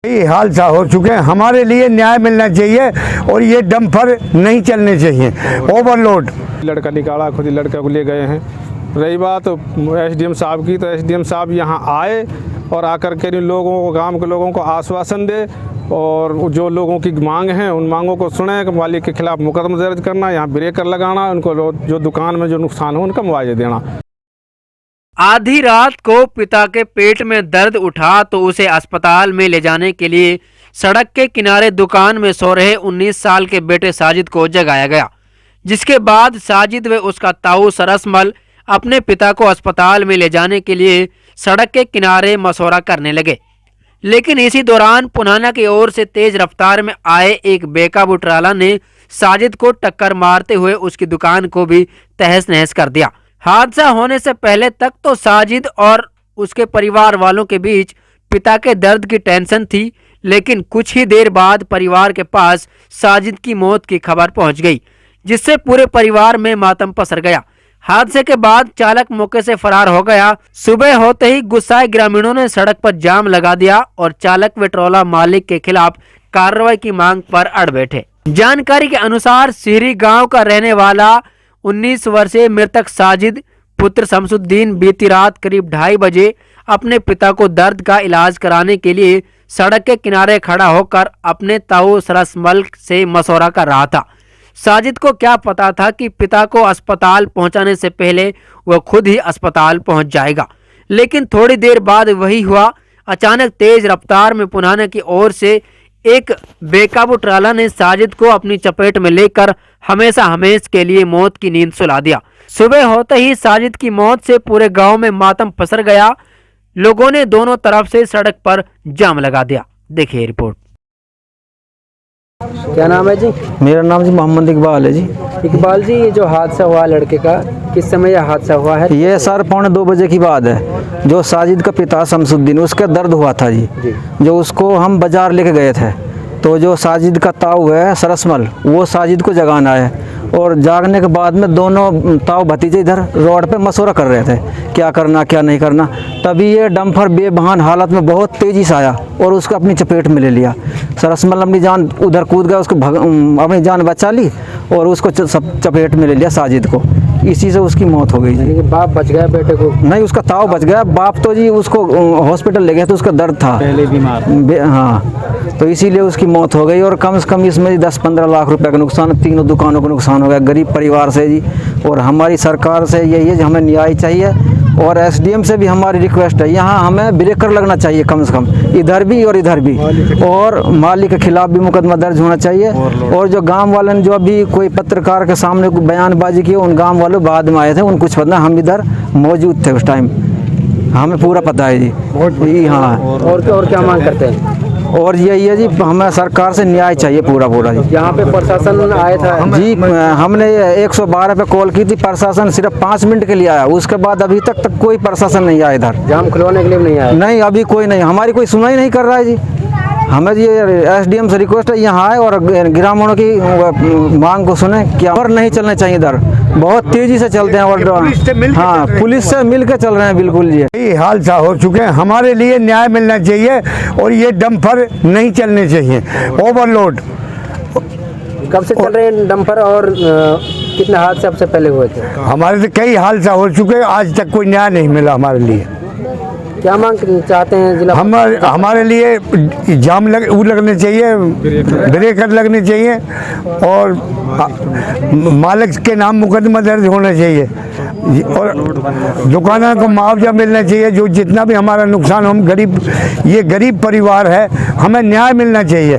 ये हादसा हो चुके हैं, हमारे लिए न्याय मिलना चाहिए और ये डंपर नहीं चलने चाहिए, ओवरलोड। लड़का निकाला, खुद ही लड़का को ले गए हैं। रही बात एसडीएम साहब की, तो एसडीएम साहब यहाँ आए और आकर के इन लोगों को, गांव के लोगों को आश्वासन दे और जो लोगों की मांग हैं उन मांगों को सुने कि मालिक के खिलाफ मुकदमा दर्ज करना, यहाँ ब्रेकर लगाना, उनको जो दुकान में जो नुकसान हो उनका मुआवजा देना। आधी रात को पिता के पेट में दर्द उठा तो उसे अस्पताल में ले जाने के लिए सड़क के किनारे दुकान में सो रहे 19 साल के बेटे साजिद को जगाया गया, जिसके बाद साजिद व उसका ताऊ सरसमल अपने पिता को अस्पताल में ले जाने के लिए सड़क के किनारे मशवरा करने लगे। लेकिन इसी दौरान पुनाना की ओर से तेज रफ्तार में आए एक बेकाबू ट्राला ने साजिद को टक्कर मारते हुए उसकी दुकान को भी तहस नहस कर दिया। हादसा होने से पहले तक तो साजिद और उसके परिवार वालों के बीच पिता के दर्द की टेंशन थी, लेकिन कुछ ही देर बाद परिवार के पास साजिद की मौत की खबर पहुंच गई, जिससे पूरे परिवार में मातम पसर गया। हादसे के बाद चालक मौके से फरार हो गया। सुबह होते ही गुस्साए ग्रामीणों ने सड़क पर जाम लगा दिया और चालक व ट्रोला मालिक के खिलाफ कार्रवाई की मांग पर अड़ बैठे। जानकारी के अनुसार सिहरी गांव का रहने वाला 19 वर्षीय मृतक साजिद पुत्र शमसुद्दीन बीती रात करीब 2:30 बजे अपने पिता को दर्द का इलाज कराने के लिए सड़क के किनारे खड़ा होकर अपने ताऊ सरसमल से मशवरा कर रहा था। साजिद को क्या पता था कि पिता को अस्पताल पहुंचाने से पहले वह खुद ही अस्पताल पहुंच जाएगा। लेकिन थोड़ी देर बाद वही हुआ। अचानक तेज रफ्तार में पुनाना की ओर से एक बेकाबू ट्राला ने साजिद को अपनी चपेट में लेकर हमेशा हमेश के लिए मौत की नींद सुला दिया। सुबह होते ही साजिद की मौत से पूरे गांव में मातम पसर गया। लोगों ने दोनों तरफ से सड़क पर जाम लगा दिया। देखिए रिपोर्ट। क्या नाम है जी? मेरा नाम जी मोहम्मद इकबाल है जी। इकबाल जी, ये जो हादसा हुआ लड़के का, किस समय यह हादसा हुआ है? ये सर 2:45 बजे की बात है। जो साजिद का पिता शमसुद्दीन, उसका दर्द हुआ था जी, जो उसको हम बाजार लेके गए थे, तो जो साजिद का ताऊ है सरसमल, वो साजिद को जगाना है और जागने के बाद में दोनों ताऊ भतीजे इधर रोड पे मशवरा कर रहे थे क्या करना क्या नहीं करना। तभी ये डंपर बेबहान हालत में बहुत तेज़ी से आया और उसको अपनी चपेट में ले लिया। सरसमल अपनी जान उधर कूद गया, उसको अपनी जान बचा ली और उसको चपेट में ले लिया साजिद को। इसी से उसकी मौत हो गई जी। बाप बच गया बेटे को? नहीं, उसका ताऊ बच गया। बाप तो जी उसको हॉस्पिटल ले गया तो उसका दर्द था पहले बीमार। हाँ, तो इसीलिए उसकी मौत हो गई। और कम से कम इसमें 10-15 लाख रुपए का नुकसान, तीनों दुकानों को नुकसान हो गया, गरीब परिवार से जी। और हमारी सरकार से यही है कि हमें न्याय चाहिए और एसडीएम से भी हमारी रिक्वेस्ट है, यहाँ हमें ब्रेकर लगना चाहिए कम से कम, इधर भी और इधर भी, और मालिक के खिलाफ भी मुकदमा दर्ज होना चाहिए। और जो गांव वालों ने जो अभी कोई पत्रकार के सामने बयानबाजी की, उन गांव वालों बाद में आए थे, उनको कुछ पता, हम इधर मौजूद थे उस टाइम, हमें पूरा पता है जी। हाँ, और क्या मांग करते हैं? और यही है जी, हमें सरकार से न्याय चाहिए पूरा जी। यहाँ पे प्रशासन आया था जी, हमने 112 पे कॉल की थी, प्रशासन सिर्फ 5 मिनट के लिए आया, उसके बाद अभी तक कोई प्रशासन नहीं आया इधर। जाम खुलवाने के लिए नहीं आया? नहीं, अभी कोई नहीं, हमारी कोई सुनाई नहीं कर रहा है जी। हमें ये एसडीएम से रिक्वेस्ट है, यहाँ आए और ग्रामीणों की मांग को सुने। क्या और नहीं चलने चाहिए इधर, बहुत तेजी से चलते हैं और हाँ, पुलिस से मिल के चल रहे हैं बिल्कुल जी। ये हादसा हो चुके हैं, हमारे लिए न्याय मिलना चाहिए और ये डंपर नहीं चलने चाहिए, ओवरलोड। कब से चल रहे हैं डंपर और कितने हादसे सबसे पहले हुए थे? हमारे से कई हादसा हो चुके हैं, आज तक कोई न्याय नहीं मिला हमारे लिए। क्या मांग चाहते हैं जिला? हमारे लिए जाम लगने चाहिए, ब्रेकर लगने चाहिए और मालिक के नाम मुकदमा दर्ज होना चाहिए और दुकानदार को मुआवजा मिलना चाहिए। जो जितना भी हमारा नुकसान, हम गरीब, ये गरीब परिवार है, हमें न्याय मिलना चाहिए।